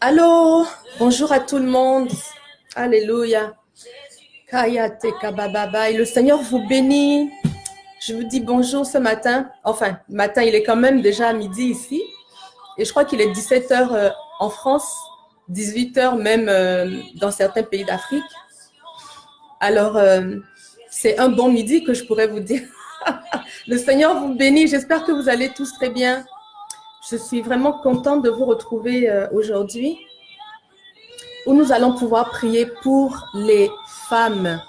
Allô, bonjour à tout le monde. Alléluia. Et le Seigneur vous bénit. Je vous dis bonjour ce matin. Enfin, matin, il est quand même déjà midi ici. Et je crois qu'il est 17 heures en France, 18 heures même dans certains pays d'Afrique. Alors, c'est un bon midi que je pourrais vous dire. Le Seigneur vous bénit. J'espère que vous allez tous très bien. Je suis vraiment contente de vous retrouver aujourd'hui, où nous allons pouvoir prier pour les femmes.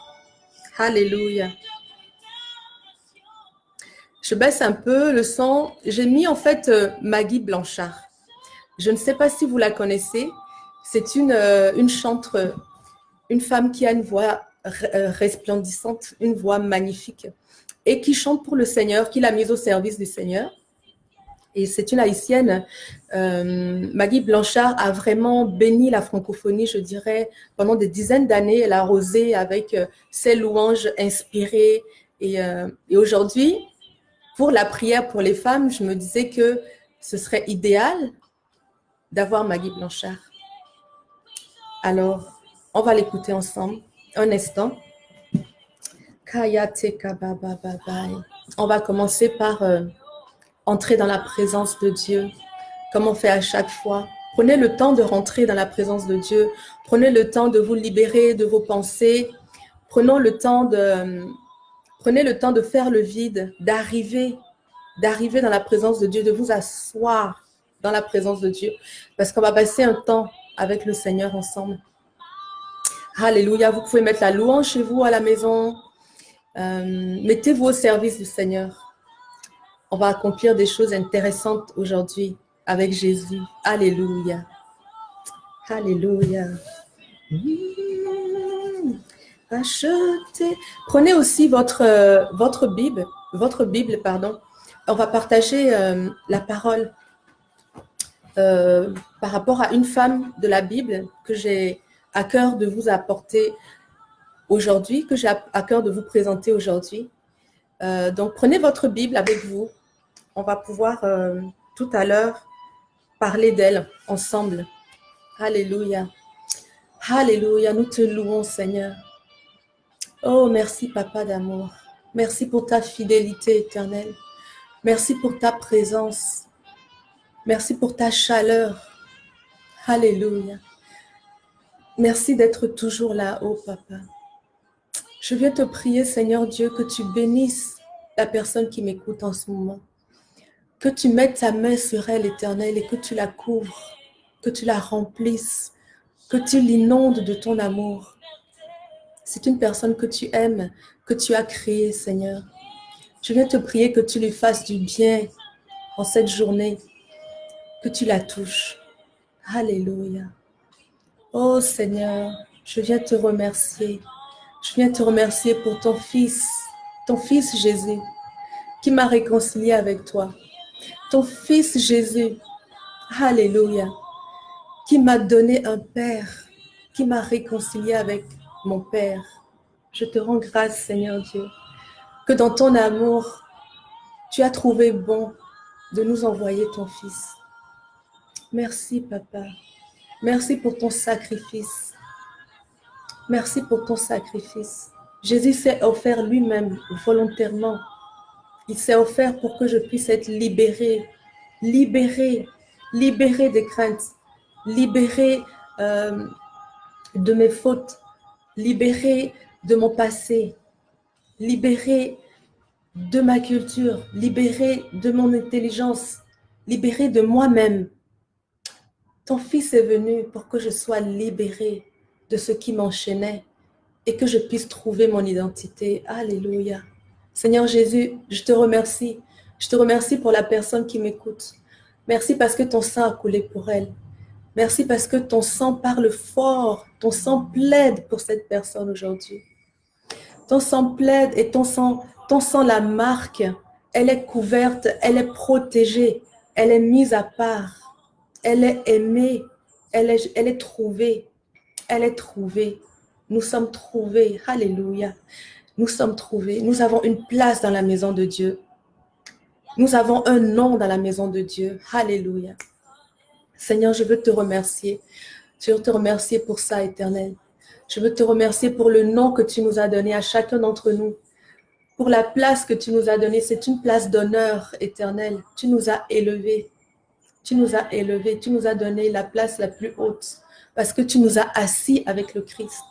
Alléluia. Je baisse un peu le son. J'ai mis en fait Maggie Blanchard. Je ne sais pas si vous la connaissez. C'est une chanteuse, une femme qui a une voix resplendissante, une voix magnifique et qui chante pour le Seigneur, qui l'a mise au service du Seigneur. Et c'est une haïtienne. Maggie Blanchard a vraiment béni la francophonie, je dirais, pendant des dizaines d'années. Elle a arrosé avec ses louanges inspirées. Et aujourd'hui, pour la prière pour les femmes, je me disais que ce serait idéal d'avoir Maggie Blanchard. Alors, on va l'écouter ensemble. Un instant. On va commencer par entrer dans la présence de Dieu, comme on fait à chaque fois. Prenez le temps de rentrer dans la présence de Dieu. Prenez le temps de vous libérer de vos pensées. Prenez le temps de faire le vide, d'arriver dans la présence de Dieu, de vous asseoir dans la présence de Dieu. Parce qu'on va passer un temps avec le Seigneur ensemble. Alléluia. Vous pouvez mettre la louange chez vous à la maison. Mettez-vous au service du Seigneur. On va accomplir des choses intéressantes aujourd'hui avec Jésus. Alléluia. Alléluia. Achetez. Prenez aussi votre Bible, pardon. On va partager la parole par rapport à une femme de la Bible que j'ai à cœur de vous apporter aujourd'hui, que j'ai à cœur de vous présenter aujourd'hui. Donc, prenez votre Bible avec vous. On va pouvoir tout à l'heure parler d'elle ensemble. Alléluia. Alléluia. Nous te louons, Seigneur. Oh, merci, Papa d'amour. Merci pour ta fidélité éternelle. Merci pour ta présence. Merci pour ta chaleur. Alléluia. Merci d'être toujours là-haut, Papa. Je viens te prier, Seigneur Dieu, que tu bénisses la personne qui m'écoute en ce moment. Que tu mettes ta main sur elle, Éternel, et que tu la couvres, que tu la remplisses, que tu l'inondes de ton amour. C'est une personne que tu aimes, que tu as créée, Seigneur. Je viens te prier que tu lui fasses du bien en cette journée, que tu la touches. Alléluia. Oh Seigneur, je viens te remercier. Je viens te remercier pour ton Fils Jésus, qui m'a réconcilié avec toi. Ton Fils Jésus, alléluia, qui m'a donné un Père, qui m'a réconcilié avec mon Père. Je te rends grâce, Seigneur Dieu, que dans ton amour, tu as trouvé bon de nous envoyer ton Fils. Merci, Papa. Merci pour ton sacrifice. Merci pour ton sacrifice. Jésus s'est offert lui-même volontairement. Il s'est offert pour que je puisse être libérée des craintes, libérée de mes fautes, libérée de mon passé, libérée de ma culture, libérée de mon intelligence, libérée de moi-même. Ton Fils est venu pour que je sois libérée de ce qui m'enchaînait et que je puisse trouver mon identité. Alléluia. Seigneur Jésus, je te remercie. Je te remercie pour la personne qui m'écoute. Merci parce que ton sang a coulé pour elle. Merci parce que ton sang parle fort. Ton sang plaide pour cette personne aujourd'hui. Ton sang plaide et ton sang la marque. Elle est couverte, elle est protégée, elle est mise à part. Elle est aimée, elle est trouvée. Elle est trouvée. nous sommes trouvés. Alléluia. Nous sommes trouvés. Nous avons une place dans la maison de Dieu. Nous avons un nom dans la maison de Dieu. Alléluia. Seigneur, je veux te remercier. Je veux te remercier pour ça, Éternel. Je veux te remercier pour le nom que tu nous as donné à chacun d'entre nous. Pour la place que tu nous as donnée. C'est une place d'honneur, Éternel. Tu nous as élevés. Tu nous as élevés. Tu nous as donné la place la plus haute. Parce que tu nous as assis avec le Christ.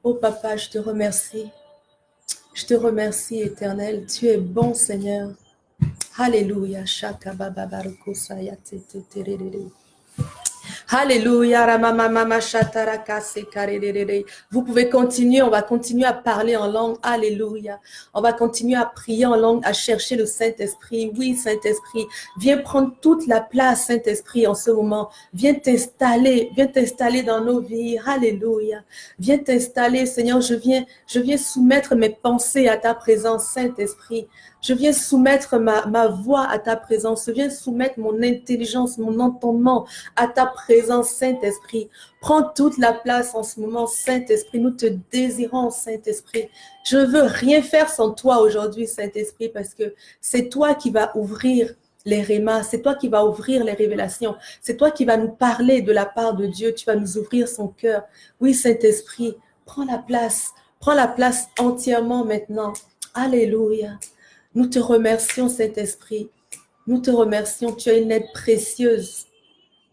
Oh Papa, je te remercie. Je te remercie, Éternel. Tu es bon, Seigneur. Alléluia. Alléluia. Vous pouvez continuer, on va continuer à parler en langue. Alléluia. On va continuer à prier en langue, à chercher le Saint-Esprit. Oui, Saint-Esprit, viens prendre toute la place, Saint-Esprit, en ce moment. Viens t'installer dans nos vies. Alléluia. Viens t'installer, Seigneur. Je viens soumettre mes pensées à ta présence, Saint-Esprit. Je viens soumettre ma voix à ta présence. Je viens soumettre mon intelligence, mon entendement à ta présence, Saint-Esprit. Prends toute la place en ce moment, Saint-Esprit. Nous te désirons, Saint-Esprit. Je ne veux rien faire sans toi aujourd'hui, Saint-Esprit, parce que c'est toi qui vas ouvrir les rémas, c'est toi qui vas ouvrir les révélations, c'est toi qui vas nous parler de la part de Dieu, tu vas nous ouvrir son cœur. Oui, Saint-Esprit, prends la place entièrement maintenant. Alléluia. Nous te remercions, Saint-Esprit. Nous te remercions. Tu as une aide précieuse.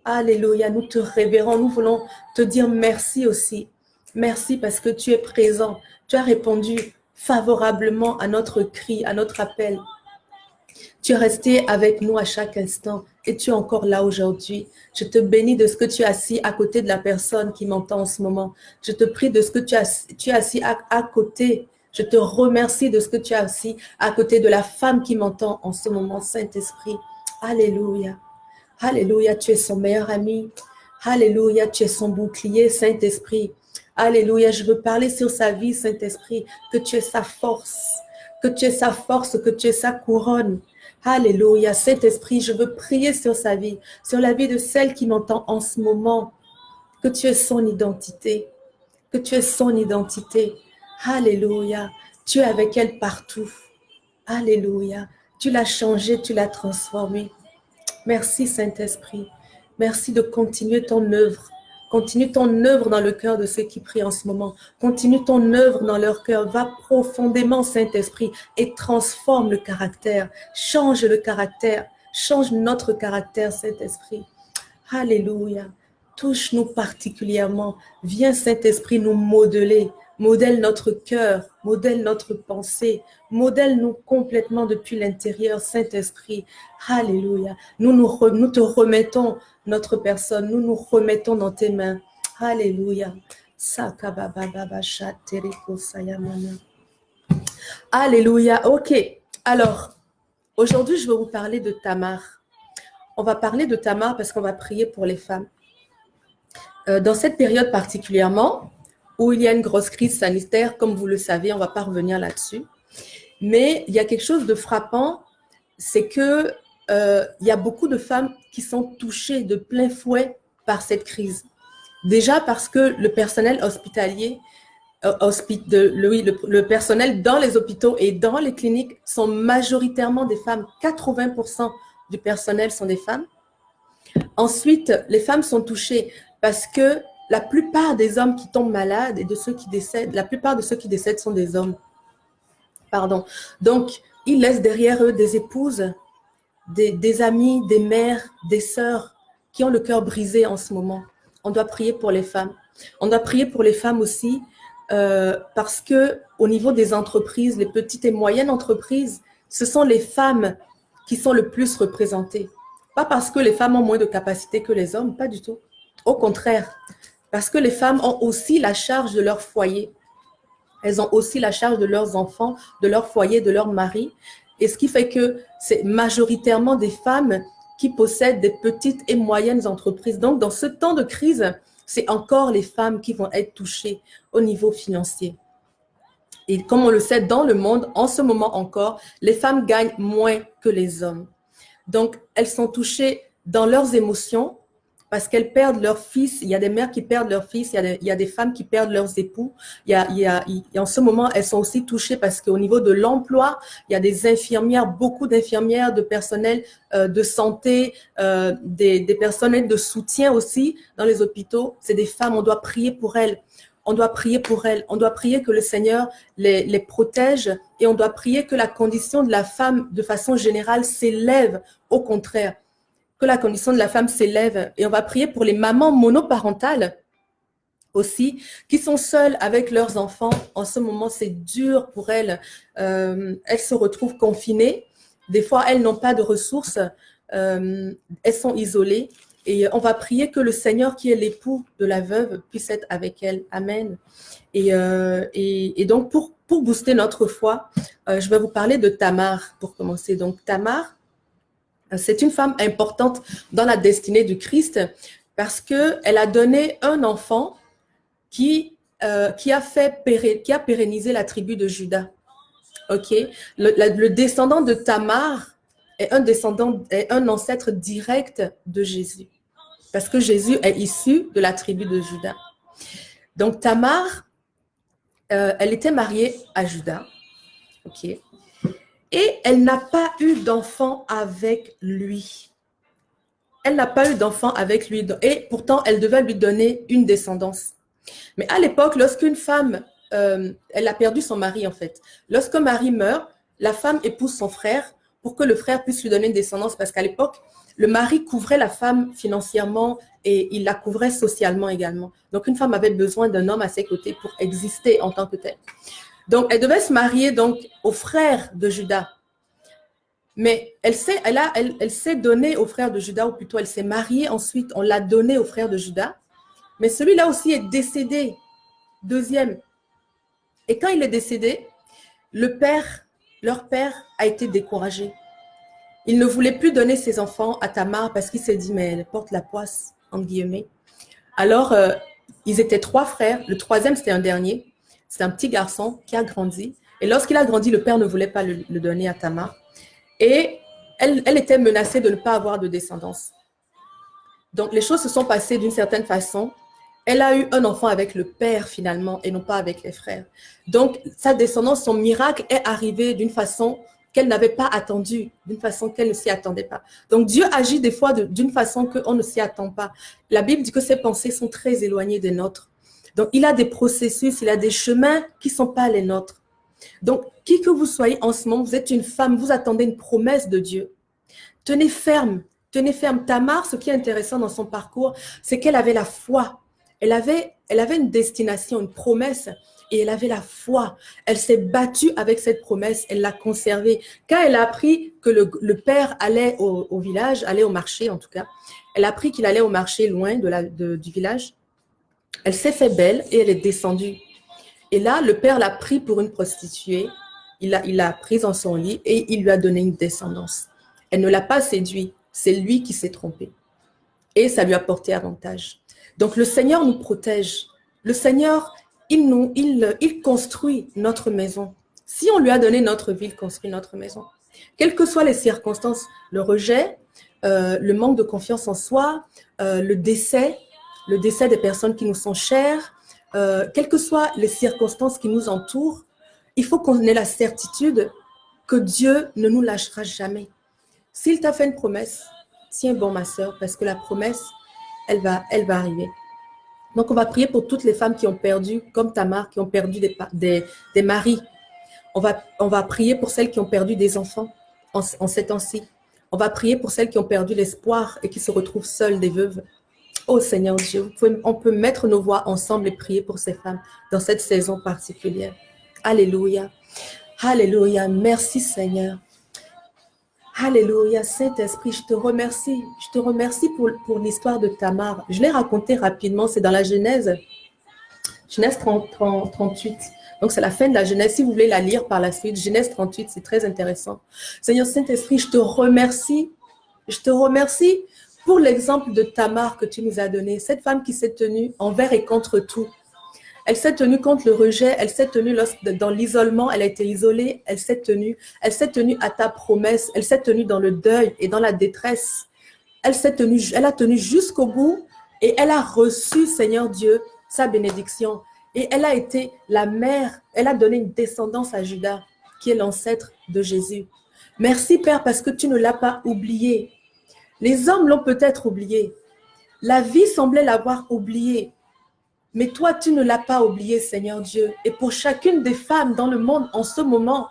Alléluia. Nous te révérons. Nous voulons te dire merci aussi. Merci parce que tu es présent. Tu as répondu favorablement à notre cri, à notre appel. Tu es resté avec nous à chaque instant et tu es encore là aujourd'hui. Je te bénis de ce que tu es assis à côté de la personne qui m'entend en ce moment. Je te prie de ce que tu es assis à côté. Je te remercie de ce que tu as assis à côté de la femme qui m'entend en ce moment, Saint-Esprit. Alléluia. Alléluia, tu es son meilleur ami. Alléluia, tu es son bouclier, Saint-Esprit. Alléluia, je veux parler sur sa vie, Saint-Esprit, que tu es sa force, que tu es sa force, que tu es sa couronne. Alléluia, Saint-Esprit, je veux prier sur sa vie, sur la vie de celle qui m'entend en ce moment, que tu es son identité, que tu es son identité. Alléluia, tu es avec elle partout. Alléluia, tu l'as changée, tu l'as transformée. Merci Saint-Esprit, merci de continuer ton œuvre. Continue ton œuvre dans le cœur de ceux qui prient en ce moment. Continue ton œuvre dans leur cœur. Va profondément, Saint-Esprit, et transforme le caractère. Change le caractère. Change notre caractère, Saint-Esprit. Alléluia. Touche-nous particulièrement. Viens, Saint-Esprit, nous modeler. Modèle notre cœur, modèle notre pensée, modèle-nous complètement depuis l'intérieur, Saint-Esprit. Alléluia. Nous te remettons notre personne, nous nous remettons dans tes mains. Alléluia. Alléluia. Ok. Alors, aujourd'hui, je vais vous parler de Tamar. On va parler de Tamar parce qu'on va prier pour les femmes. Dans cette période particulièrement, où il y a une grosse crise sanitaire, comme vous le savez, on ne va pas revenir là-dessus. Mais il y a quelque chose de frappant, c'est que il y a beaucoup de femmes qui sont touchées de plein fouet par cette crise. Déjà parce que le personnel hospitalier, le personnel dans les hôpitaux et dans les cliniques sont majoritairement des femmes. 80% du personnel sont des femmes. Ensuite, les femmes sont touchées parce que la plupart des hommes qui tombent malades et de ceux qui décèdent, la plupart de ceux qui décèdent sont des hommes. Pardon. Donc, ils laissent derrière eux des épouses, des amis, des mères, des sœurs qui ont le cœur brisé en ce moment. On doit prier pour les femmes. On doit prier pour les femmes aussi parce que au niveau des entreprises, les petites et moyennes entreprises, ce sont les femmes qui sont le plus représentées. Pas parce que les femmes ont moins de capacités que les hommes, pas du tout. Au contraire, parce que les femmes ont aussi la charge de leur foyer. Elles ont aussi la charge de leurs enfants, de leur foyer, de leur mari. Et ce qui fait que c'est majoritairement des femmes qui possèdent des petites et moyennes entreprises. Donc, dans ce temps de crise, c'est encore les femmes qui vont être touchées au niveau financier. Et comme on le sait, dans le monde, en ce moment encore, les femmes gagnent moins que les hommes. Donc, elles sont touchées dans leurs émotions, parce qu'elles perdent leurs fils. Il y a des mères qui perdent leurs fils, il y a des femmes qui perdent leurs époux. Et en ce moment, elles sont aussi touchées parce qu'au niveau de l'emploi, il y a des infirmières, beaucoup d'infirmières, de personnel de santé, des personnels de soutien aussi dans les hôpitaux. C'est des femmes, on doit prier pour elles. On doit prier pour elles. On doit prier que le Seigneur les protège et on doit prier que la condition de la femme, de façon générale, s'élève. Au contraire, que la condition de la femme s'élève. Et on va prier pour les mamans monoparentales aussi, qui sont seules avec leurs enfants. En ce moment, c'est dur pour elles. Elles se retrouvent confinées. Des fois, elles n'ont pas de ressources. Elles sont isolées. Et on va prier que le Seigneur, qui est l'époux de la veuve, puisse être avec elle. Amen. Et donc, pour booster notre foi, je vais vous parler de Tamar pour commencer. Donc, Tamar, c'est une femme importante dans la destinée du Christ parce qu'elle a donné un enfant qui a pérennisé la tribu de Juda. Ok, le descendant de Tamar est un ancêtre direct de Jésus. Parce que Jésus est issu de la tribu de Juda. Donc Tamar, elle était mariée à Juda. Ok. Et elle n'a pas eu d'enfant avec lui. Elle n'a pas eu d'enfant avec lui. Et pourtant, elle devait lui donner une descendance. Mais à l'époque, lorsqu'une femme, elle a perdu son mari en fait. Lorsqu'un mari meurt, la femme épouse son frère pour que le frère puisse lui donner une descendance. Parce qu'à l'époque, le mari couvrait la femme financièrement et il la couvrait socialement également. Donc, une femme avait besoin d'un homme à ses côtés pour exister en tant que telle. Donc, elle devait se marier donc au frère de Juda. Mais elle s'est donnée au frère de Juda, ou plutôt elle s'est mariée ensuite, on l'a donnée au frère de Juda. Mais celui-là aussi est décédé, deuxième. Et quand il est décédé, leur père a été découragé. Il ne voulait plus donner ses enfants à Tamar parce qu'il s'est dit, mais elle porte la poisse, entre guillemets. Alors, ils étaient 3 frères. Le troisième, c'était un dernier. C'est un petit garçon qui a grandi. Et lorsqu'il a grandi, le père ne voulait pas le donner à Tamar. Et elle était menacée de ne pas avoir de descendance. Donc, les choses se sont passées d'une certaine façon. Elle a eu un enfant avec le père finalement et non pas avec les frères. Donc, sa descendance, son miracle est arrivé d'une façon qu'elle n'avait pas attendue, d'une façon qu'elle ne s'y attendait pas. Donc, Dieu agit des fois d'une façon qu'on ne s'y attend pas. La Bible dit que ses pensées sont très éloignées des nôtres. Donc, il a des processus, il a des chemins qui ne sont pas les nôtres. Donc, qui que vous soyez en ce moment, vous êtes une femme, vous attendez une promesse de Dieu. Tenez ferme, tenez ferme. Tamar, ce qui est intéressant dans son parcours, c'est qu'elle avait la foi. Elle avait une destination, une promesse, et elle avait la foi. Elle s'est battue avec cette promesse, elle l'a conservée. Quand elle a appris que le père allait au village, allait au marché en tout cas, elle a appris qu'il allait au marché loin du village, elle s'est fait belle et elle est descendue. Et là, le père l'a pris pour une prostituée, il l'a prise en son lit et il lui a donné une descendance. Elle ne l'a pas séduit, c'est lui qui s'est trompé. Et ça lui a porté avantage. Donc, le Seigneur nous protège. Le Seigneur, il construit notre maison. Si on lui a donné notre vie, il construit notre maison. Quelles que soient les circonstances, le rejet, le manque de confiance en soi, le décès des personnes qui nous sont chères, quelles que soient les circonstances qui nous entourent, il faut qu'on ait la certitude que Dieu ne nous lâchera jamais. S'il t'a fait une promesse, tiens bon ma sœur, parce que la promesse, elle va arriver. Donc, on va prier pour toutes les femmes qui ont perdu, comme Tamar, qui ont perdu des maris. On va prier pour celles qui ont perdu des enfants en ces temps-ci. On va prier pour celles qui ont perdu l'espoir et qui se retrouvent seules, des veuves. Oh Seigneur Dieu, on peut mettre nos voix ensemble et prier pour ces femmes dans cette saison particulière. Alléluia. Alléluia. Merci Seigneur. Alléluia, Saint-Esprit, je te remercie. Je te remercie pour l'histoire de Tamar. Je l'ai raconté rapidement, c'est dans la Genèse 38. Donc, c'est la fin de la Genèse. Si vous voulez la lire par la suite, Genèse 38, c'est très intéressant. Seigneur Saint-Esprit, je te remercie. Je te remercie pour l'exemple de Tamar que tu nous as donné. Cette femme qui s'est tenue envers et contre tout. Elle s'est tenue contre le rejet, elle s'est tenue dans l'isolement, elle a été isolée, elle s'est tenue à ta promesse, elle s'est tenue dans le deuil et dans la détresse. Elle a tenu jusqu'au bout et elle a reçu, Seigneur Dieu, sa bénédiction. Et elle a été la mère, elle a donné une descendance à Judas, qui est l'ancêtre de Jésus. Merci, Père, parce que tu ne l'as pas oublié. Les hommes l'ont peut-être oublié. La vie semblait l'avoir oublié. Mais toi, tu ne l'as pas oublié, Seigneur Dieu. Et pour chacune des femmes dans le monde en ce moment,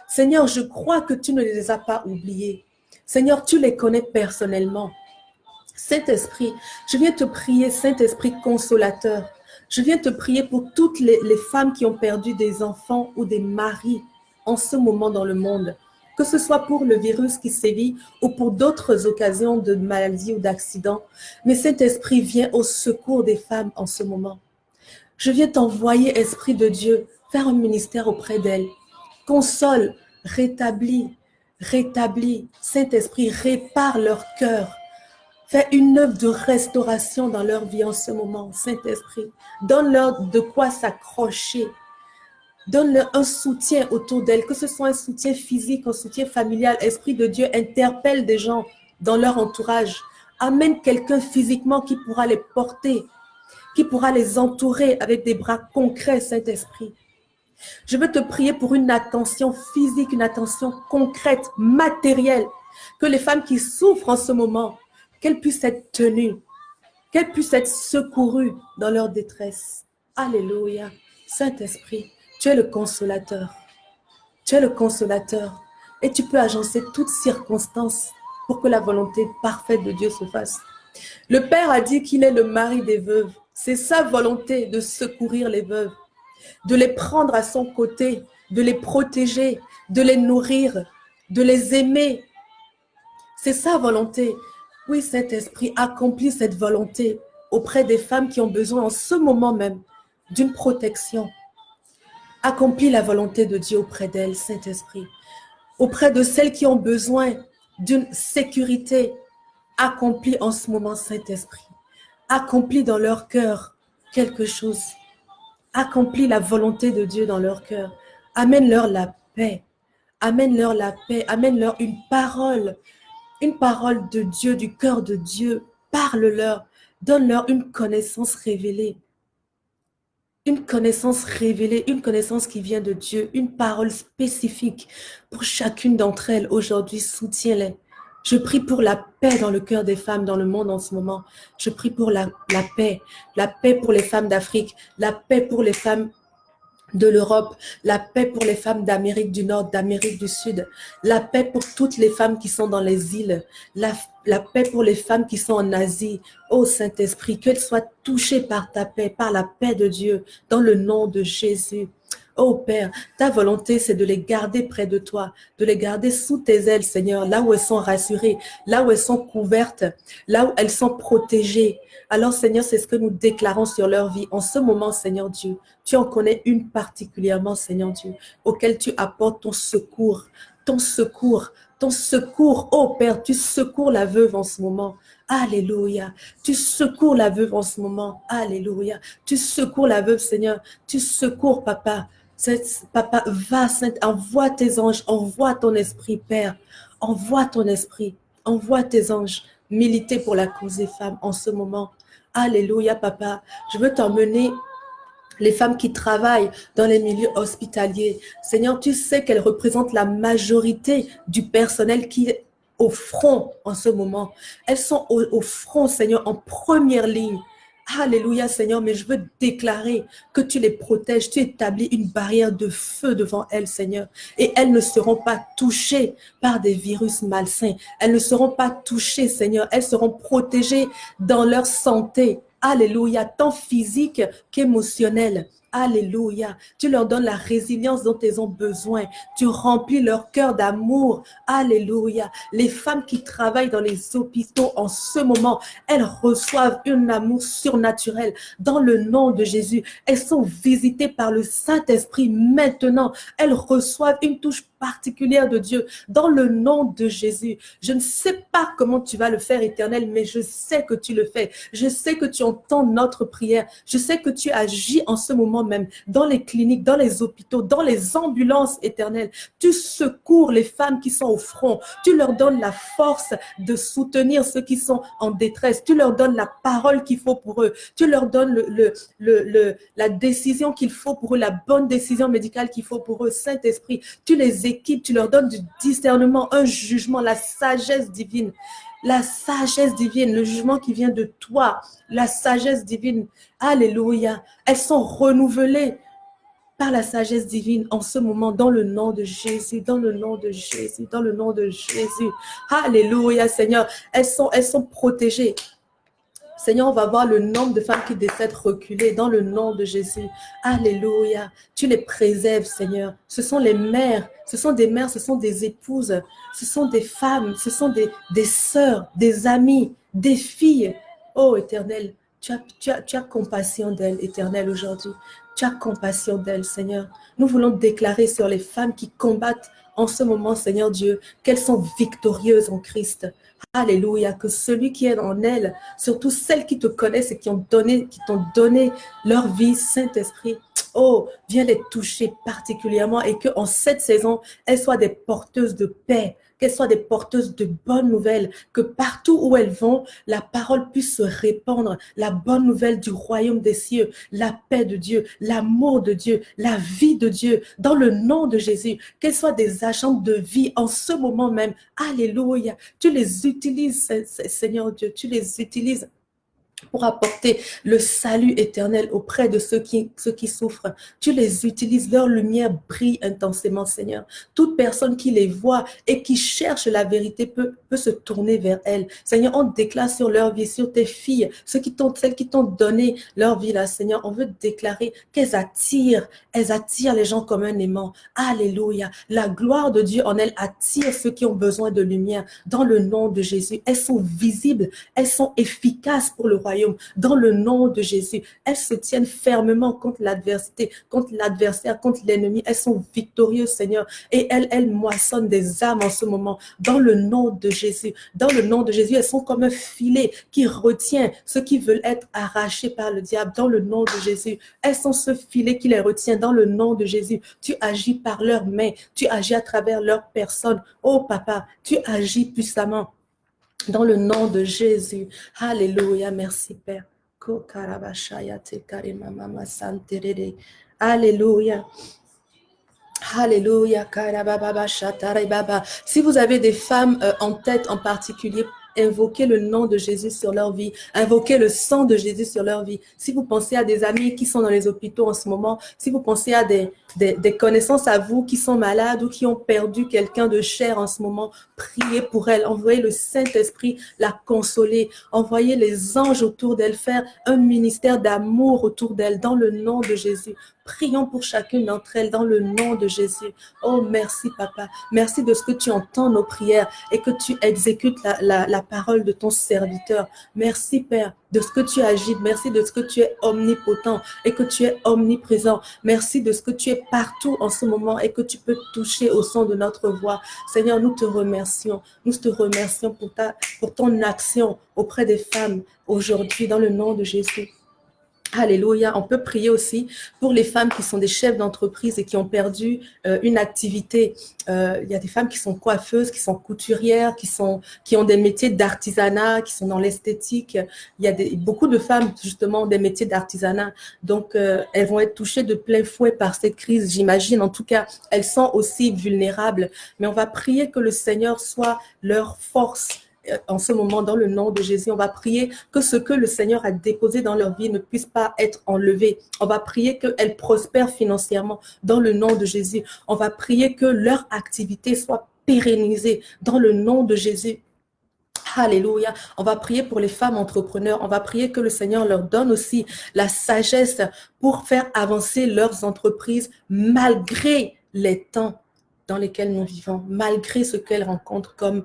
Seigneur, je crois que tu ne les as pas oubliées. Seigneur, tu les connais personnellement. Saint-Esprit, je viens te prier, Saint-Esprit consolateur. Je viens te prier pour toutes les femmes qui ont perdu des enfants ou des maris en ce moment dans le monde. Que ce soit pour le virus qui sévit ou pour d'autres occasions de maladie ou d'accident. Mais Saint-Esprit, viens au secours des femmes en ce moment. Je viens t'envoyer, Esprit de Dieu, faire un ministère auprès d'elles. Console, rétablis. Saint-Esprit, répare leur cœur. Fais une œuvre de restauration dans leur vie en ce moment, Saint-Esprit. Donne-leur de quoi s'accrocher. Donne-leur un soutien autour d'elles, que ce soit un soutien physique, un soutien familial. Esprit de Dieu, interpelle des gens dans leur entourage. Amène quelqu'un physiquement qui pourra les porter, qui pourra les entourer avec des bras concrets, Saint-Esprit. Je veux te prier pour une attention physique, une attention concrète, matérielle, que les femmes qui souffrent en ce moment, qu'elles puissent être tenues, qu'elles puissent être secourues dans leur détresse. Alléluia. Saint-Esprit, tu es le consolateur. Tu es le consolateur. Et tu peux agencer toutes circonstances pour que la volonté parfaite de Dieu se fasse. Le Père a dit qu'il est le mari des veuves. C'est sa volonté de secourir les veuves, de les prendre à son côté, de les protéger, de les nourrir, de les aimer. C'est sa volonté. Oui, Saint-Esprit, accomplis cette volonté auprès des femmes qui ont besoin en ce moment même d'une protection. Accomplis la volonté de Dieu auprès d'elles, Saint-Esprit. Auprès de celles qui ont besoin d'une sécurité, accomplis en ce moment, Saint-Esprit. Accomplis dans leur cœur quelque chose. Accomplis la volonté de Dieu dans leur cœur. Amène-leur la paix. Amène-leur la paix. Amène-leur une parole de Dieu, du cœur de Dieu. Parle-leur. Donne-leur une connaissance révélée. Une connaissance révélée, une connaissance qui vient de Dieu, une parole spécifique pour chacune d'entre elles. Aujourd'hui, soutiens-les. Je prie pour la paix dans le cœur des femmes dans le monde en ce moment. Je prie pour la paix pour les femmes d'Afrique, la paix pour les femmes de l'Europe, la paix pour les femmes d'Amérique du Nord, d'Amérique du Sud, la paix pour toutes les femmes qui sont dans les îles, la paix pour les femmes qui sont en Asie. Ô Saint-Esprit, qu'elles soient touchées par ta paix, par la paix de Dieu, dans le nom de Jésus. Oh Père, ta volonté, c'est de les garder près de toi, de les garder sous tes ailes, Seigneur, là où elles sont rassurées, là où elles sont couvertes, là où elles sont protégées. Alors, Seigneur, c'est ce que nous déclarons sur leur vie. En ce moment, Seigneur Dieu, tu en connais une particulièrement, Seigneur Dieu, auquel tu apportes ton secours, ton secours, ton secours. Oh Père, tu secours la veuve en ce moment. Alléluia. Tu secours la veuve en ce moment. Alléluia. Tu secours la veuve, Seigneur. Tu secours, Papa. Papa, va, Saint, envoie tes anges, envoie ton esprit, Père. Envoie ton esprit, envoie tes anges militer pour la cause des femmes en ce moment. Alléluia, Papa. Je veux t'emmener les femmes qui travaillent dans les milieux hospitaliers. Seigneur, tu sais qu'elles représentent la majorité du personnel qui est au front en ce moment. Elles sont au front, Seigneur, en première ligne. Alléluia, Seigneur, mais je veux déclarer que tu les protèges, tu établis une barrière de feu devant elles, Seigneur, et elles ne seront pas touchées par des virus malsains. Elles ne seront pas touchées, Seigneur, elles seront protégées dans leur santé. Alléluia, tant physique qu'émotionnelle. Alléluia. Tu leur donnes la résilience dont elles ont besoin. Tu remplis leur cœur d'amour. Alléluia. Les femmes qui travaillent dans les hôpitaux en ce moment, elles reçoivent un amour surnaturel dans le nom de Jésus. Elles sont visitées par le Saint-Esprit maintenant. Elles reçoivent une touche particulière de Dieu dans le nom de Jésus. Je ne sais pas comment tu vas le faire, Éternel, mais je sais que tu le fais. Je sais que tu entends notre prière. Je sais que tu agis en ce moment moment même, dans les cliniques, dans les hôpitaux, dans les ambulances, Éternel. Tu secours les femmes qui sont au front. Tu leur donnes la force de soutenir ceux qui sont en détresse. Tu leur donnes la parole qu'il faut pour eux. Tu leur donnes la décision qu'il faut pour eux, la bonne décision médicale qu'il faut pour eux. Saint-Esprit, tu les équipes, tu leur donnes du discernement, un jugement, la sagesse divine. La sagesse divine, le jugement qui vient de toi, la sagesse divine. Alléluia. Elles sont renouvelées par la sagesse divine en ce moment, dans le nom de Jésus, dans le nom de Jésus, dans le nom de Jésus. Alléluia, Seigneur. Elles sont protégées. Seigneur, on va voir le nombre de femmes qui décèdent reculer dans le nom de Jésus. Alléluia. Tu les préserves, Seigneur. Ce sont les mères, ce sont des mères, ce sont des épouses, ce sont des femmes, ce sont des sœurs, des amies, des filles. Oh, Éternel, tu as compassion d'elles, Éternel, aujourd'hui. Tu as compassion d'elles, Seigneur. Nous voulons déclarer sur les femmes qui combattent en ce moment, Seigneur Dieu, qu'elles sont victorieuses en Christ. Alléluia, que celui qui est en elles, surtout celles qui te connaissent et qui t'ont donné leur vie, Saint-Esprit, oh, viens les toucher particulièrement et qu'en cette saison, elles soient des porteuses de paix, qu'elles soient des porteuses de bonnes nouvelles, que partout où elles vont, la parole puisse se répandre, la bonne nouvelle du royaume des cieux, la paix de Dieu, l'amour de Dieu, la vie de Dieu, dans le nom de Jésus, qu'elles soient des agents de vie en ce moment même. Alléluia, tu les utilises, Seigneur Dieu, tu les utilises pour apporter le salut éternel auprès de ceux qui souffrent. Tu les utilises, leur lumière brille intensément, Seigneur. Toute personne qui les voit et qui cherche la vérité peut se tourner vers elles. Seigneur, on déclare sur leur vie, sur tes filles, celles qui t'ont donné leur vie là, Seigneur, on veut déclarer qu'elles attirent les gens comme un aimant. Alléluia. La gloire de Dieu en elles attire ceux qui ont besoin de lumière. Dans le nom de Jésus, elles sont visibles, elles sont efficaces pour le royaume. Dans le nom de Jésus, elles se tiennent fermement contre l'adversité, contre l'adversaire, contre l'ennemi. Elles sont victorieuses, Seigneur, et elles moissonnent des âmes en ce moment. Dans le nom de Jésus, dans le nom de Jésus, elles sont comme un filet qui retient ceux qui veulent être arrachés par le diable. Dans le nom de Jésus, elles sont ce filet qui les retient. Dans le nom de Jésus, tu agis par leurs mains, tu agis à travers leur personne. Oh Papa, tu agis puissamment. Dans le nom de Jésus. Alléluia. Merci, Père. Alléluia. Alléluia. Si vous avez des femmes en tête en particulier, invoquez le nom de Jésus sur leur vie, invoquez le sang de Jésus sur leur vie. Si vous pensez à des amis qui sont dans les hôpitaux en ce moment, si vous pensez à des connaissances à vous qui sont malades ou qui ont perdu quelqu'un de cher en ce moment, priez pour elles, envoyez le Saint-Esprit la consoler, envoyez les anges autour d'elle, faire un ministère d'amour autour d'elle dans le nom de Jésus. Prions pour chacune d'entre elles dans le nom de Jésus. Oh, merci, Papa. Merci de ce que tu entends nos prières et que tu exécutes la parole de ton serviteur. Merci, Père, de ce que tu agis. Merci de ce que tu es omnipotent et que tu es omniprésent. Merci de ce que tu es partout en ce moment et que tu peux toucher au son de notre voix. Seigneur, nous te remercions. Nous te remercions pour ton action auprès des femmes aujourd'hui dans le nom de Jésus. Alléluia. On peut prier aussi pour les femmes qui sont des chefs d'entreprise et qui ont perdu une activité. Il y a des femmes qui sont coiffeuses, qui sont couturières, qui ont des métiers d'artisanat, qui sont dans l'esthétique. Il y a beaucoup de femmes justement des métiers d'artisanat. Donc, elles vont être touchées de plein fouet par cette crise, j'imagine. En tout cas, elles sont aussi vulnérables. Mais on va prier que le Seigneur soit leur force. En ce moment, dans le nom de Jésus, on va prier que ce que le Seigneur a déposé dans leur vie ne puisse pas être enlevé. On va prier qu'elles prospèrent financièrement dans le nom de Jésus. On va prier que leur activité soit pérennisée dans le nom de Jésus. Alléluia. On va prier pour les femmes entrepreneurs. On va prier que le Seigneur leur donne aussi la sagesse pour faire avancer leurs entreprises malgré les temps dans lesquels nous vivons, malgré ce qu'elles rencontrent comme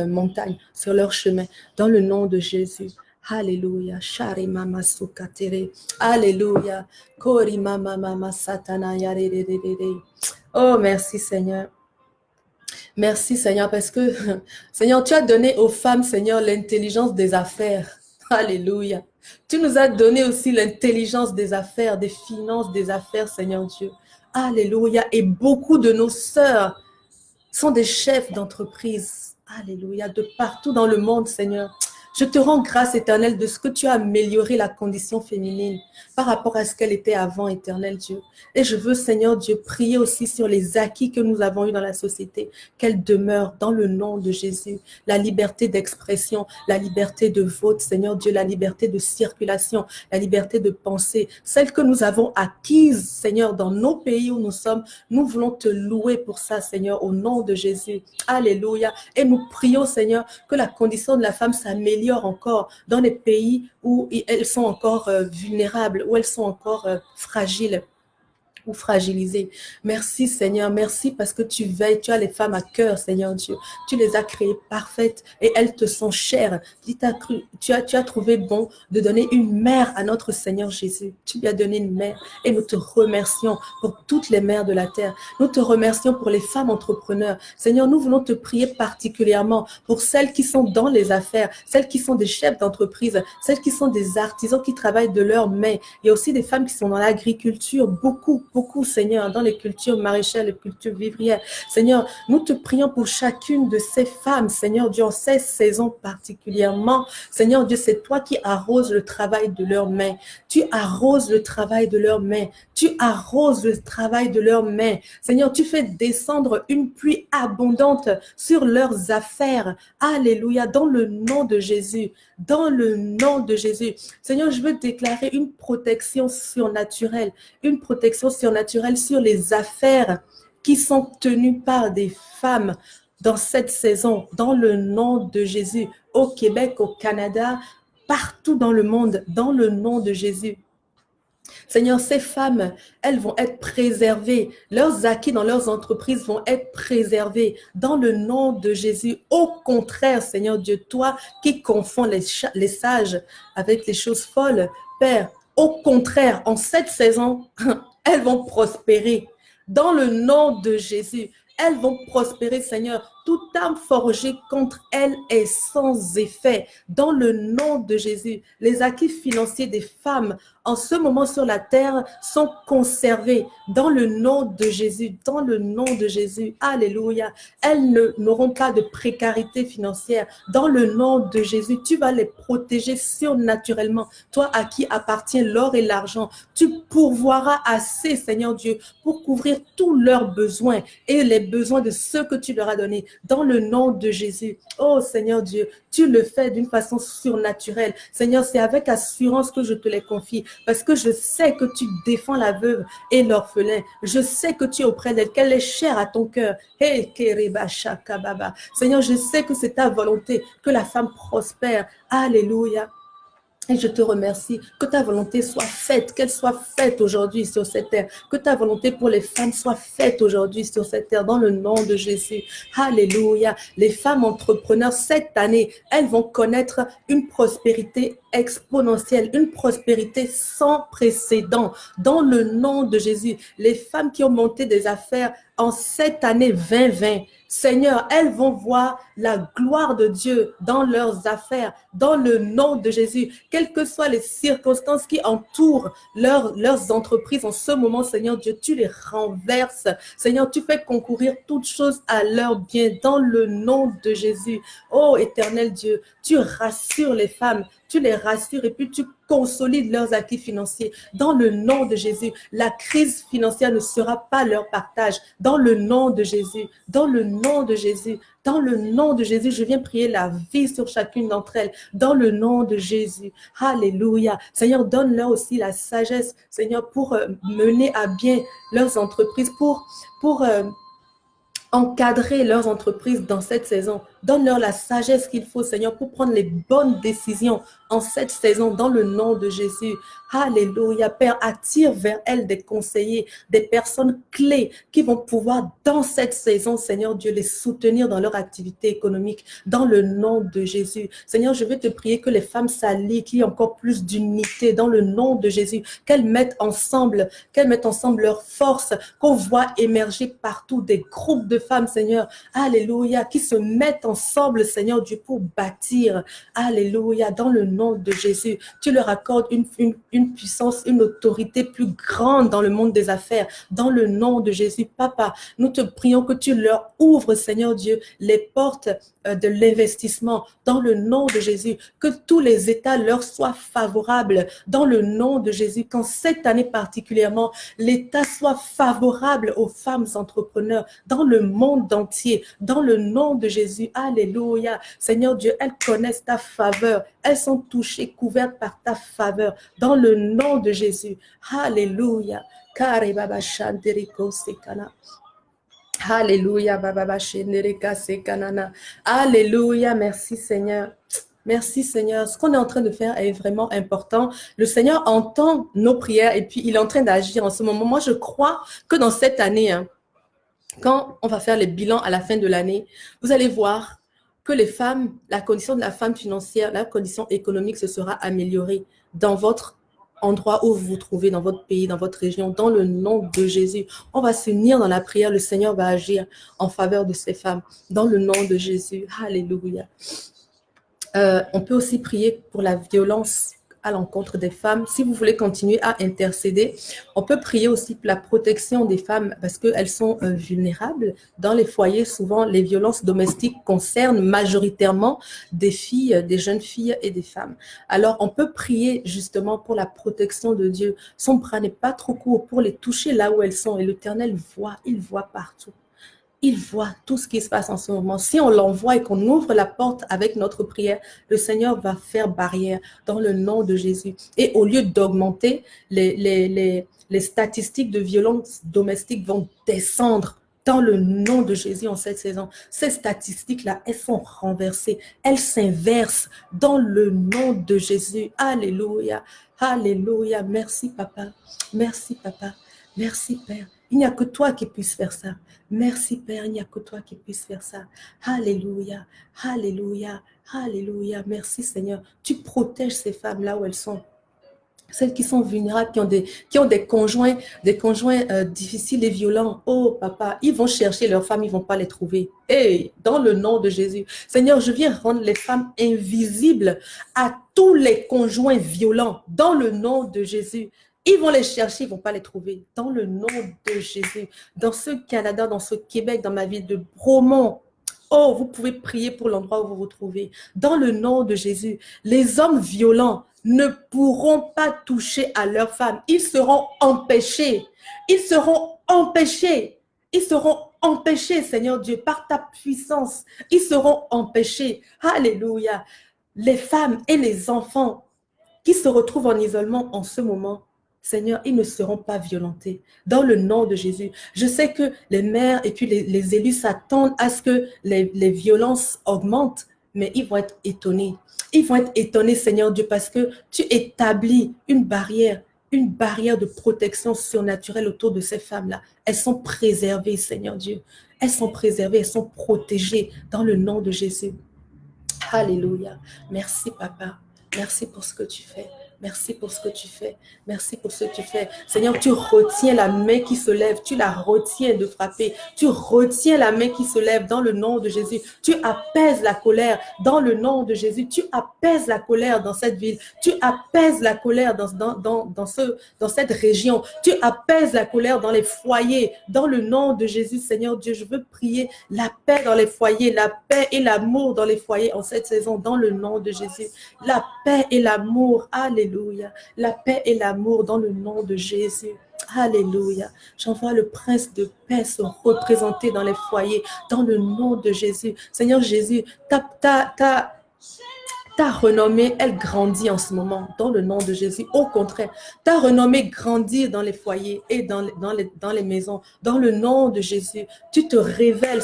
montagne sur leur chemin, dans le nom de Jésus. Alléluia. Shari mama sukatere. Alléluia. Kori mama mama satana yarererere. Oh, merci Seigneur. Merci Seigneur, parce que Seigneur, tu as donné aux femmes, Seigneur, l'intelligence des affaires. Alléluia. Tu nous as donné aussi l'intelligence des affaires, des finances des affaires, Seigneur Dieu. Alléluia. Et beaucoup de nos sœurs sont des chefs d'entreprise. Alléluia. De partout dans le monde, Seigneur. Je te rends grâce, Éternel, de ce que tu as amélioré la condition féminine par rapport à ce qu'elle était avant, Éternel Dieu. Et je veux, Seigneur Dieu, prier aussi sur les acquis que nous avons eus dans la société, qu'elle demeure dans le nom de Jésus. La liberté d'expression, la liberté de vote, Seigneur Dieu, la liberté de circulation, la liberté de penser, celle que nous avons acquise, Seigneur, dans nos pays où nous sommes. Nous voulons te louer pour ça, Seigneur, au nom de Jésus. Alléluia. Et nous prions, Seigneur, que la condition de la femme s'améliore encore dans les pays où elles sont encore vulnérables, où elles sont encore fragiles ou fragilisées. Merci Seigneur, merci parce que tu veilles, tu as les femmes à cœur, Seigneur Dieu. Tu les as créées parfaites et elles te sont chères. Tu as trouvé bon de donner une mère à notre Seigneur Jésus. Tu lui as donné une mère et nous te remercions pour toutes les mères de la terre. Nous te remercions pour les femmes entrepreneurs. Seigneur, nous voulons te prier particulièrement pour celles qui sont dans les affaires, celles qui sont des chefs d'entreprise, celles qui sont des artisans qui travaillent de leurs mains. Il y a aussi des femmes qui sont dans l'agriculture, beaucoup, Seigneur, dans les cultures maraîchères, les cultures vivrières. Seigneur, nous te prions pour chacune de ces femmes, Seigneur Dieu, en ces saisons particulièrement. Seigneur Dieu, c'est toi qui arroses le travail de leurs mains. Tu arroses le travail de leurs mains. Tu arroses le travail de leurs mains. Seigneur, tu fais descendre une pluie abondante sur leurs affaires. Alléluia, dans le nom de Jésus. Dans le nom de Jésus. Seigneur, je veux déclarer une protection surnaturelle sur les affaires qui sont tenues par des femmes dans cette saison, dans le nom de Jésus, au Québec, au Canada, partout dans le monde, dans le nom de Jésus. Seigneur, ces femmes, elles vont être préservées. Leurs acquis dans leurs entreprises vont être préservés dans le nom de Jésus. Au contraire, Seigneur Dieu, toi qui confonds les sages avec les choses folles, Père, au contraire, en cette saison, elles vont prospérer dans le nom de Jésus. Elles vont prospérer, Seigneur. Toute arme forgée contre elles est sans effet. Dans le nom de Jésus, les acquis financiers des femmes en ce moment sur la terre sont conservés. Dans le nom de Jésus, dans le nom de Jésus. Alléluia. Elles n'auront pas de précarité financière. Dans le nom de Jésus, tu vas les protéger surnaturellement. Toi à qui appartient l'or et l'argent, tu pourvoiras assez, Seigneur Dieu, pour couvrir tous leurs besoins et les besoins de ceux que tu leur as donnés. Dans le nom de Jésus. Oh Seigneur Dieu, tu le fais d'une façon surnaturelle. Seigneur, c'est avec assurance que je te les confie parce que je sais que tu défends la veuve et l'orphelin. Je sais que tu es auprès d'elle, qu'elle est chère à ton cœur. Seigneur, je sais que c'est ta volonté que la femme prospère. Alléluia. Et je te remercie que ta volonté soit faite, qu'elle soit faite aujourd'hui sur cette terre, que ta volonté pour les femmes soit faite aujourd'hui sur cette terre dans le nom de Jésus. Alléluia. Les femmes entrepreneurs, cette année, elles vont connaître une prospérité exponentielle, une prospérité sans précédent dans le nom de Jésus. Les femmes qui ont monté des affaires en cette année 2020, Seigneur, elles vont voir la gloire de Dieu dans leurs affaires, dans le nom de Jésus. Quelles que soient les circonstances qui entourent leurs entreprises en ce moment, Seigneur Dieu, tu les renverses. Seigneur, tu fais concourir toutes choses à leur bien dans le nom de Jésus. Oh, éternel Dieu, tu rassures les femmes, tu les rassures et puis tu consolides leurs acquis financiers. Dans le nom de Jésus, la crise financière ne sera pas leur partage. Dans le nom de Jésus, dans le nom de Jésus, dans le nom de Jésus, je viens prier la vie sur chacune d'entre elles. Dans le nom de Jésus. Alléluia. Seigneur, donne-leur aussi la sagesse, Seigneur, pour mener à bien leurs entreprises, pour encadrer leurs entreprises dans cette saison. Donne-leur la sagesse qu'il faut, Seigneur, pour prendre les bonnes décisions en cette saison, dans le nom de Jésus. Alléluia. Père, attire vers elles des conseillers, des personnes clés qui vont pouvoir, dans cette saison, Seigneur Dieu, les soutenir dans leur activité économique, dans le nom de Jésus. Seigneur, je veux te prier que les femmes s'allient, qu'il y ait encore plus d'unité, dans le nom de Jésus, qu'elles mettent ensemble leurs forces, qu'on voit émerger partout des groupes de femmes, Seigneur. Alléluia. Qui se mettent ensemble, Seigneur Dieu, pour bâtir. Alléluia, dans le nom de Jésus. Tu leur accordes une puissance, une autorité plus grande dans le monde des affaires. Dans le nom de Jésus, Papa, nous te prions que tu leur ouvres, Seigneur Dieu, les portes de l'investissement. Dans le nom de Jésus, que tous les états leur soient favorables. Dans le nom de Jésus, qu'en cette année particulièrement, l'État soit favorable aux femmes entrepreneurs dans le monde entier, dans le nom de Jésus. Alléluia. Seigneur Dieu, elles connaissent ta faveur. Elles sont touchées, couvertes par ta faveur, dans le nom de Jésus. Alléluia. Alléluia. Alléluia. Merci Seigneur. Merci Seigneur. Ce qu'on est en train de faire est vraiment important. Le Seigneur entend nos prières et puis il est en train d'agir en ce moment. Moi, je crois que dans cette année, quand on va faire les bilans à la fin de l'année, vous allez voir que les femmes, la condition de la femme financière, la condition économique se sera améliorée dans votre endroit où vous vous trouvez, dans votre pays, dans votre région, dans le nom de Jésus. On va s'unir dans la prière. Le Seigneur va agir en faveur de ces femmes dans le nom de Jésus. Alléluia. On peut aussi prier pour la violence à l'encontre des femmes. Si vous voulez continuer à intercéder, on peut prier aussi pour la protection des femmes parce qu'elles sont vulnérables. Dans les foyers, souvent, les violences domestiques concernent majoritairement des filles, des jeunes filles et des femmes. Alors, on peut prier justement pour la protection de Dieu. Son bras n'est pas trop court pour les toucher là où elles sont et l'Éternel voit, il voit partout. Il voit tout ce qui se passe en ce moment. Si on l'envoie et qu'on ouvre la porte avec notre prière, le Seigneur va faire barrière dans le nom de Jésus. Et au lieu d'augmenter, les statistiques de violence domestique vont descendre dans le nom de Jésus en cette saison. Ces statistiques-là, elles sont renversées. Elles s'inversent dans le nom de Jésus. Alléluia. Alléluia. Merci, Papa. Merci, Papa. Merci, Père. Il n'y a que toi qui puisses faire ça. Merci, Père, il n'y a que toi qui puisses faire ça. Alléluia, alléluia, alléluia. Merci, Seigneur. Tu protèges ces femmes là où elles sont. Celles qui sont vulnérables, qui ont des conjoints difficiles et violents. Oh, Papa, ils vont chercher leurs femmes, ils ne vont pas les trouver. Et dans le nom de Jésus, Seigneur, je viens rendre les femmes invisibles à tous les conjoints violents. Dans le nom de Jésus. Ils vont les chercher, ils ne vont pas les trouver. Dans le nom de Jésus, dans ce Canada, dans ce Québec, dans ma ville de Bromont, oh, vous pouvez prier pour l'endroit où vous vous trouvez. Dans le nom de Jésus, les hommes violents ne pourront pas toucher à leurs femmes. Ils seront empêchés. Ils seront empêchés. Ils seront empêchés, Seigneur Dieu, par ta puissance. Ils seront empêchés. Alléluia. Les femmes et les enfants qui se retrouvent en isolement en ce moment, Seigneur, ils ne seront pas violentés. Dans le nom de Jésus. Je sais que les maires et puis les élus s'attendent à ce que les violences augmentent, mais ils vont être étonnés. Ils vont être étonnés, Seigneur Dieu, parce que tu établis une barrière de protection surnaturelle autour de ces femmes-là. Elles sont préservées, Seigneur Dieu. Elles sont préservées, elles sont protégées dans le nom de Jésus. Alléluia. Merci, Papa. Merci pour ce que tu fais. Merci pour ce que tu fais. Merci pour ce que tu fais. Seigneur, tu retiens la main qui se lève. Tu la retiens de frapper. Tu retiens la main qui se lève dans le nom de Jésus. Tu apaises la colère dans le nom de Jésus. Tu apaises la colère dans cette ville. Tu apaises la colère dans cette région. Tu apaises la colère dans les foyers. Dans le nom de Jésus, Seigneur Dieu, je veux prier la paix dans les foyers, la paix et l'amour dans les foyers en cette saison, dans le nom de Jésus. La paix et l'amour. Alléluia. La paix et l'amour dans le nom de Jésus. Alléluia. J'envoie le prince de paix se représenter dans les foyers, dans le nom de Jésus. Seigneur Jésus, ta renommée, elle grandit en ce moment, dans le nom de Jésus. Au contraire, ta renommée grandit dans les foyers et dans les maisons, dans le nom de Jésus. Tu te révèles,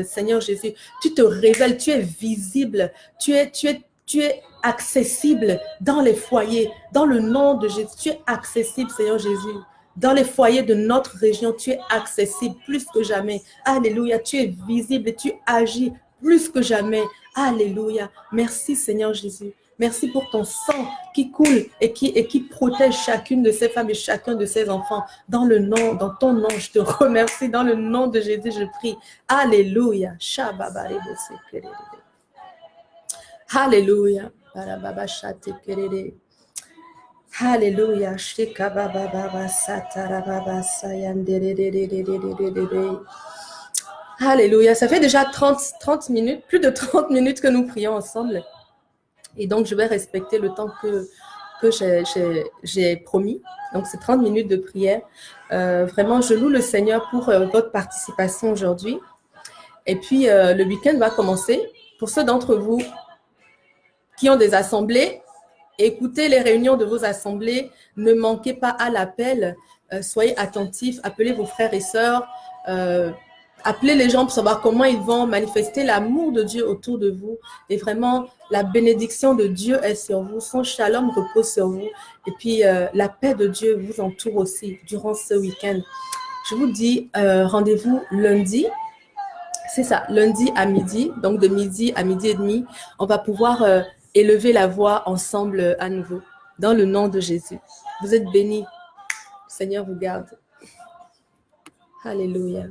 Seigneur Jésus. Tu te révèles, tu es visible, tu es accessible dans les foyers, dans le nom de Jésus. Tu es accessible, Seigneur Jésus. Dans les foyers de notre région, tu es accessible plus que jamais. Alléluia, tu es visible et tu agis plus que jamais. Alléluia. Merci, Seigneur Jésus. Merci pour ton sang qui coule et qui protège chacune de ces femmes et chacun de ces enfants. Dans ton nom, je te remercie. Dans le nom de Jésus, je prie. Alléluia. Alléluia. Alléluia. Alléluia. Ça fait déjà 30 minutes, plus de 30 minutes que nous prions ensemble. Et donc, je vais respecter le temps que j'ai promis. Donc, c'est 30 minutes de prière. Vraiment, je loue le Seigneur pour votre participation aujourd'hui. Et puis, le week-end va commencer. Pour ceux d'entre vous qui ont des assemblées, écoutez les réunions de vos assemblées. Ne manquez pas à l'appel. Soyez attentifs. Appelez vos frères et sœurs. Appelez les gens pour savoir comment ils vont manifester l'amour de Dieu autour de vous. Et vraiment, la bénédiction de Dieu est sur vous. Son shalom repose sur vous. Et puis, la paix de Dieu vous entoure aussi durant ce week-end. Je vous dis rendez-vous lundi. C'est ça, lundi à midi. Donc, de midi à midi et demi, on va pouvoir élever la voix ensemble à nouveau. Dans le nom de Jésus. Vous êtes bénis. Seigneur vous garde. Alléluia.